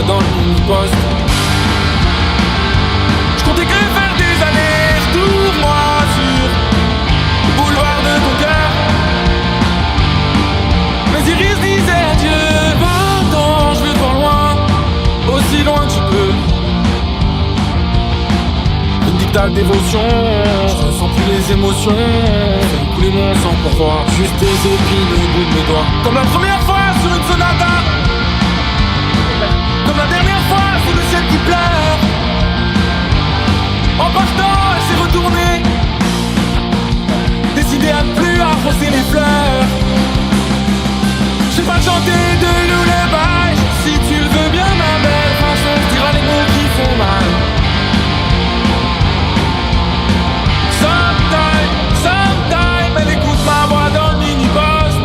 m'envoie dans le mini-poste. Je comptais que faire des allers-retours, moi, sur le boulevard de ton cœur. Mes iris disaient adieu, va-t'en, je vais voir loin, aussi loin que tu peux. Une dictate dévotion, je ressens plus les émotions. Fais couler mon sang pour voir juste tes épines au bout de mes doigts. Comme la première fois sur une sonata, comme la dernière fois sous le ciel qui pleure. En partant, elle s'est retournée, décidée à plus arroser les fleurs. J'ai pas chanté de lullaby, si tu le veux bien ma belle, façon je dirai les mots qui font mal. Sometime, elle écoute ma voix dans le mini-poste.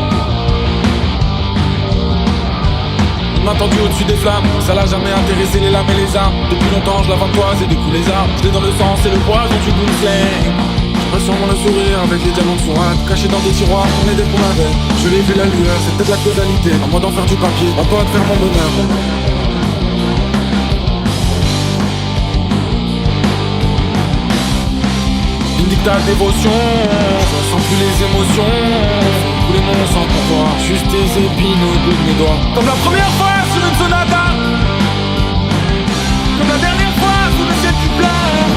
On a entendu au-dessus des flammes, ça l'a jamais intéressé les lames et les armes. Depuis longtemps je la vantoise et découle les arbres. Je l'ai dans le sang, c'est le poison du boomslang. J'ai sûrement le sourire avec les diamants de sourate cachés dans des tiroirs, on est des pour la veille. Je l'ai vu la lueur, c'est peut-être la causalité. À moi d'en faire du papier, à toi de faire mon bonheur. Une dictate dévotion, je sens plus les émotions. Fais couler mon sang pour toi, juste tes épines au bout de mes doigts. Comme la première fois sur une sonata, comme la dernière fois sous le ciel qui pleure.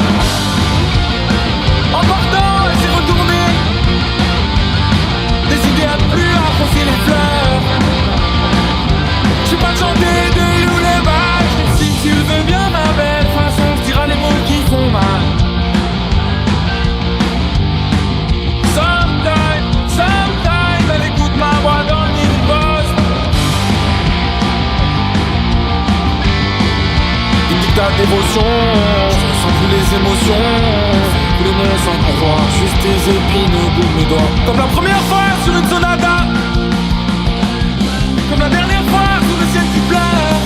En partant, elle s'est retournée, décidée à plus arroser les fleurs. J'ai pas chanté de lullaby, si tu le veux bien ma belle, façon je dirai les mots qui font mal. Sometime, elle écoute ma voix dans le mini-poste. Une dictate dévotion, je ressens plus les émotions. Fais couler mon sang pour voir juste tes épines au bout de mes doigts. Comme la première fois sur une sonata, comme la dernière fois sous le ciel qui pleure.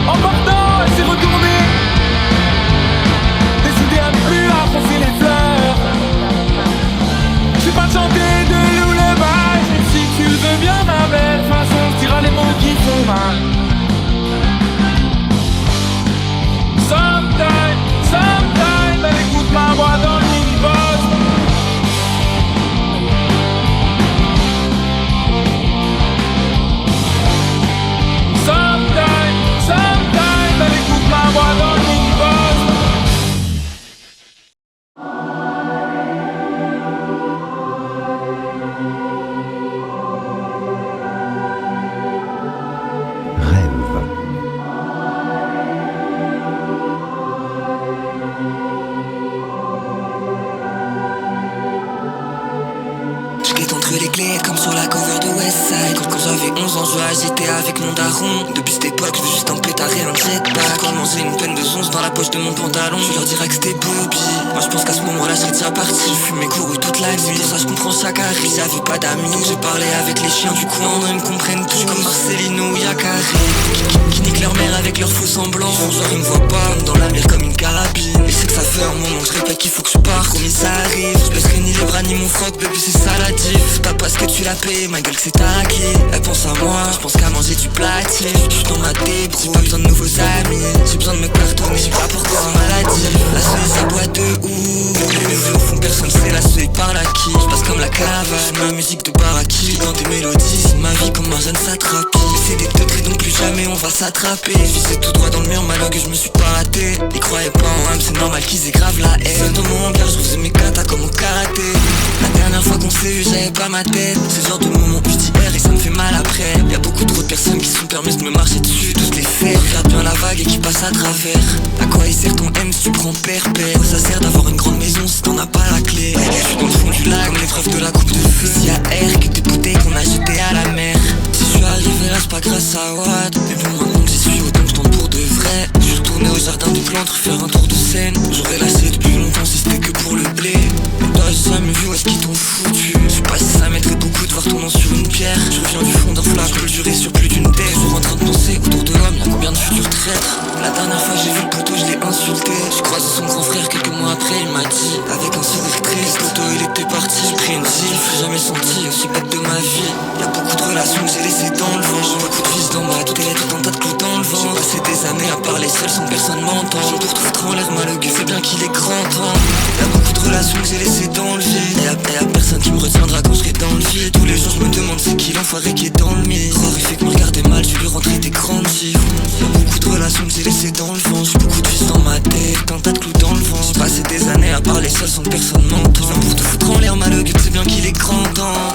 En partant, elle s'est retournée, décidée à plus arroser les fleurs. J'ai pas chanté de lullaby, si tu le veux bien ma belle, façon je dirai les mots qui font mal. Sometime, elle écoute ma voix dans le mini-poste. Sometime, elle écoute ma voix dans le mini-poste. Comme sur la cover de Westside. Quand j'avais 11 ans, je j'étais avec mon daron. Depuis cette époque, je veux juste un pétard et un jetpack. Quand manger une peine de zonze dans la poche de mon pantalon, je leur dirais que c'était Bobby. Moi je pense qu'à ce moment-là, je serais déjà parti. Je fumais couru toute la nuit, pour ça je comprends chaque arrêt. J'avais pas d'amis, donc j'ai parlé avec les chiens du coin. Ils me comprennent tous comme Marcelino ou Yakari, qui niquent leur mère avec leurs faux semblants. Genre ils me voient pas, dans la mer comme une carabine. Et c'est que ça fait un moment que je répète qu'il faut que je parte. Promis ça arrive, je baisserai ni les bras ni mon froc. Baby c'est ça la diff, c'est pas parce que tu l'as payé, ma gueule que c'est ta clé. Elle pense à moi, je pense qu'à manger du platine. Je suis dans ma débrouille, j'ai pas besoin de nouveaux amis. J'ai besoin de me cartonner, je sais pas pourquoi c'est maladie. La cerise sa boîte de ouf, les vœux au fond personne sait la cerise par la qui. Je passe comme la caravane, ma musique de baraki. Dans des mélodies, c'est ma vie comme un jeune satrape. Mais c'est des teutrés donc plus jamais on va s'attraper. Je visais tout droit dans le mur, malheur que je me suis pas raté. Ils croyaient pas en âme, c'est normal qu'ils aient grave la haine. Seul dans mon hangar, je faisais mes katas comme au karaté. La dernière fois qu'on s'est eu, j'avais pas ma tête. C'est le genre de moment où je dis R et ça me fait mal après. Y'a beaucoup trop de personnes qui sont permises de me marcher dessus, tous les faits. Regarde bien la vague et qui passe à travers. À quoi il sert ton M si tu prends perpète? Ça sert d'avoir une grande maison si t'en as pas la clé. Je suis dans le fond du lac, comme l'épreuve de la coupe de feu. S'il y a R que des bouteilles qu'on a jetées à la mer. Si je suis arrivé là, c'est pas grâce à Watt. Mais bon, maintenant que j'y suis, autant que je tente pour de vrai. Je suis retourné au jardin des plantes, refaire un tour de scène. J'aurais lâché depuis longtemps si c'était que pour le blé. Toi j'ai jamais vu où est-ce qu'ils t'ont foutu. Je sais pas si ça m'aiderait beaucoup de voir ton nom sur une pierre. Je reviens du fond d'un flac, peut durer sur plus d'une terre. Toujours en train de penser autour de l'homme, y'a combien de futurs traîtres. La dernière fois j'ai vu le poteau, je l'ai insulté. J'ai croisé son grand frère quelques mois après, il m'a dit avec un sourire triste, le poteau il était parti. J'ai pris une gifle, j'ai jamais senti aussi bête de ma vie. Y'a beaucoup de relations que j'ai laissées dans le vent. J'ai beaucoup de vis dans ma tête, tout un tas de clous années à parler seul sans personne m'entendre. Pour tout foutre en l'air malheureux, c'est bien qu'il est grand temps. Y'a beaucoup de relations que j'ai laissées dans le vide. Y'a personne qui me retiendra quand je serai dans le vide. Tous les jours je me demande c'est qui l'enfoiré qui est dans le mire. Horrifique me regarder mal, je lui rentrer des grandes chiffres. Y'a beaucoup de relations que j'ai laissées dans le vent. J'ai beaucoup de vis dans ma tête, un tas de clous dans le vent. J'ai passé des années à parler seul sans que personne m'entende. Pour tout foutre en l'air malheureux, c'est bien qu'il est grand temps.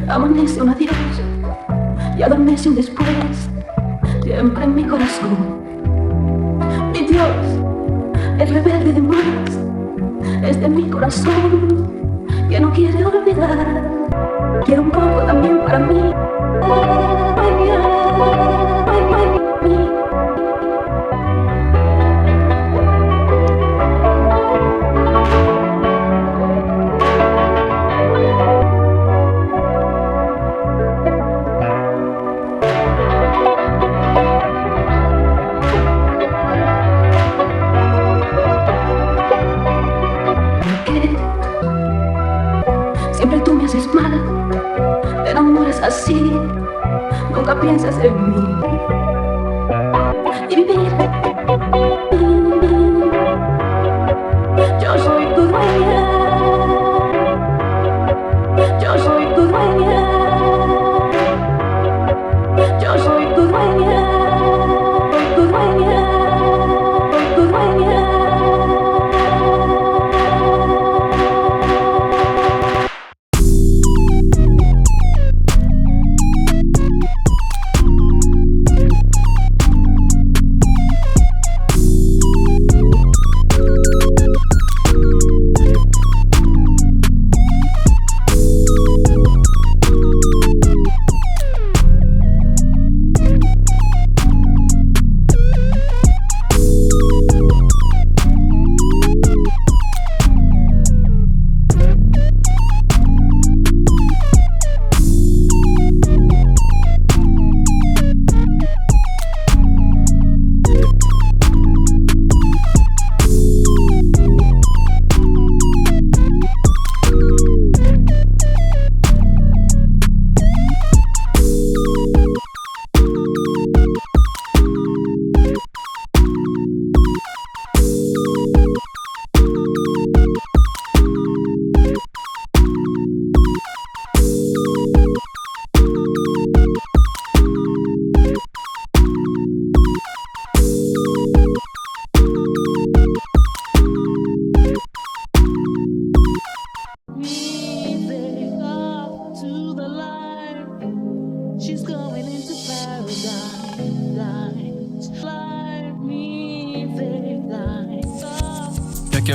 Amanece un adiós y adormece un después, siempre en mi corazón. Mi Dios, el rebelde de más, es de mi corazón, que no quiere olvidar. Quiero un poco también para mí. Siempre tú me haces mal, te enamoras así, nunca piensas en mí. Y vivir, yo soy tu dueña, yo soy tu dueña, yo soy tu dueña, tu dueña, tu dueña.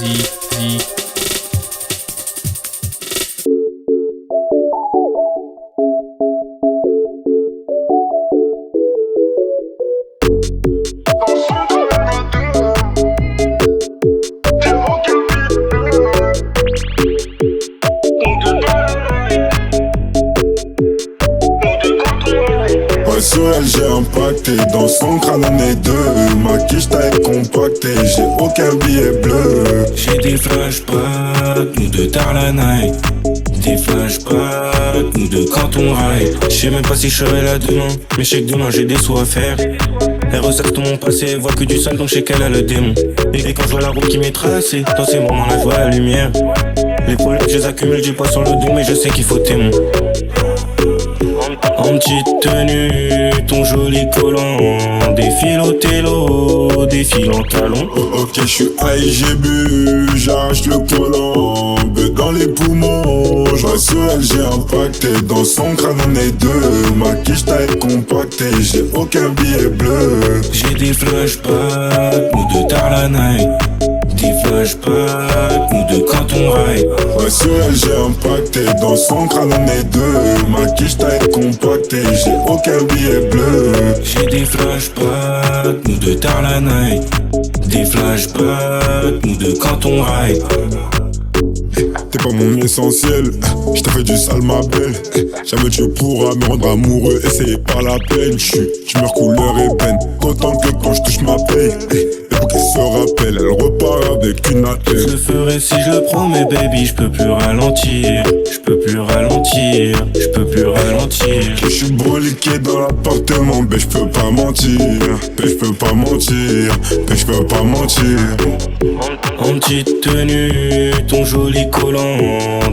Sur elle j'ai impacté, dans son crâne on est deux. Ma quiche taille compactée, j'ai aucun billet bleu. J'ai des flashbacks, nous deux tard la night. Des flashbacks, nous deux quand on ride. J'sais même pas si je serai là demain, mais j'sais que demain j'ai des sous à faire. Elle ressasse tout mon passé, elle voit que du sale donc j'sais qu'elle a le démon. Et quand je vois la route qui m'est tracée, dans ces moments là je vois la lumière. Les problèmes je les accumule, j'ai pas sur le dos mais je sais qu'il faut témoin. En petite tenue, ton joli collant. Défile au télo, défile en talons. Oh, ok, j'suis high, j'ai bu, j'arrache le collant. Beu dans les poumons, sur elle j'ai impacté. Dans son crâne on est deux. Ma quiche taille compactée, j'ai aucun billet bleu. J'ai des flashbacks, nous deux tard la night. Des flashbacks, nous deux quand on ride. Sur elle j'ai impacté, dans son crâne on est deux. Ma quiche taille compactée, j'ai aucun billet bleu. J'ai des flashbacks, nous deux tard la night. Des flashbacks, nous deux quand on ride. T'es pas mon essentiel, je t'ai fait du sale ma belle. Jamais tu pourras me rendre amoureux et c'est pas la peine. J'suis tumeur couleur ébène, autant que quand je touche ma paye. Et pour qu'elle se rappelle, elle repart avec une attelle. Je le ferai si je le promets baby, je peux plus ralentir. Je peux plus ralentir, je peux plus ralentir. Je suis broliqué dans l'appartement, mais je peux pas mentir. Mais je peux pas mentir, mais je peux pas mentir. En petite tenue, ton joli collant.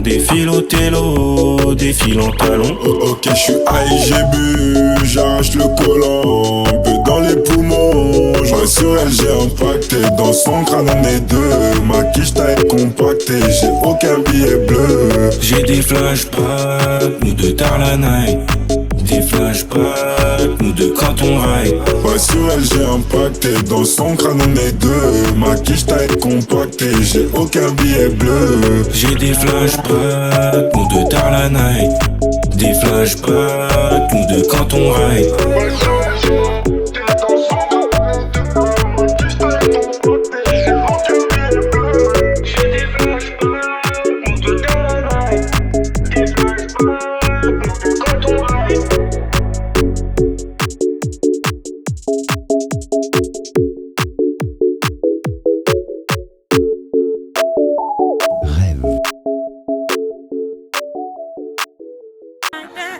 Défile au télo, défile en talons. Oh, ok, j'suis high, j'ai bu, j'arrache le collant. Beu dans les poumons, sur elle j'ai impacté. Dans son crâne on est deux. Ma quiche taille compactée, j'ai aucun billet bleu. J'ai des flashbacks, nous deux tard la night. Des flashbacks, nous deux quand on ride. Sur elle j'ai impacté, dans son crâne on est deux. Ma quiche taille compactée, j'ai aucun billet bleu. J'ai des flashbacks, nous deux tard la night. Des flashbacks, nous deux quand on ride.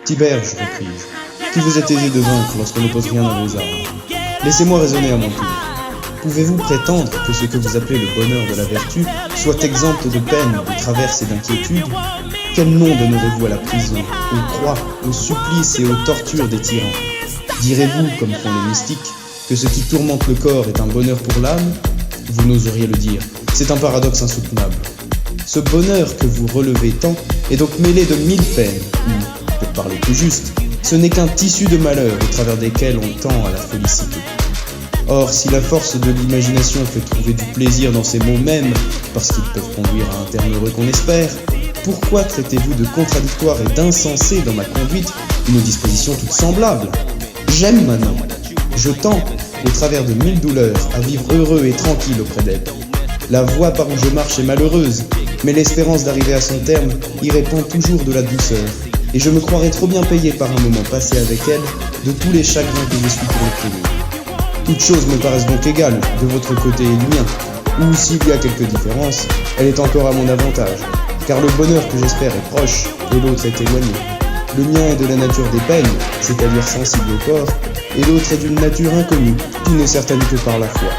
Tiberge, repris-je, qui vous êtes aisé de vaincre lorsqu'on n'oppose rien à vos armes. Laissez-moi raisonner à mon tour. Pouvez-vous prétendre que ce que vous appelez le bonheur de la vertu soit exempt de peine, de traverses et d'inquiétudes? Quel nom donnerez-vous à la prison, aux croix, aux supplices et aux tortures des tyrans? Direz-vous, comme font les mystiques, que ce qui tourmente le corps est un bonheur pour l'âme? Vous n'oseriez le dire, c'est un paradoxe insoutenable. Ce bonheur que vous relevez tant est donc mêlé de 1000 peines, ou, pour parler plus juste, ce n'est qu'un tissu de malheurs au travers desquels on tend à la félicité. Or, si la force de l'imagination fait trouver du plaisir dans ces mots mêmes, parce qu'ils peuvent conduire à un terme heureux qu'on espère, pourquoi traitez-vous de contradictoire et d'insensé dans ma conduite une disposition toute semblable? J'aime Manon. Je tends, au travers de 1000 douleurs, à vivre heureux et tranquille auprès d'elle. La voie par où je marche est malheureuse, mais l'espérance d'arriver à son terme y répand toujours de la douceur, et je me croirais trop bien payé par un moment passé avec elle de tous les chagrins que je suis pour l'obtenir. Toutes choses me paraissent donc égales, de votre côté et du mien, ou s'il y a quelques différences, elle est encore à mon avantage, car le bonheur que j'espère est proche, et l'autre est éloigné. Le mien est de la nature des peines, c'est-à-dire sensible au corps, et l'autre est d'une nature inconnue, qui n'est certaine que par la foi.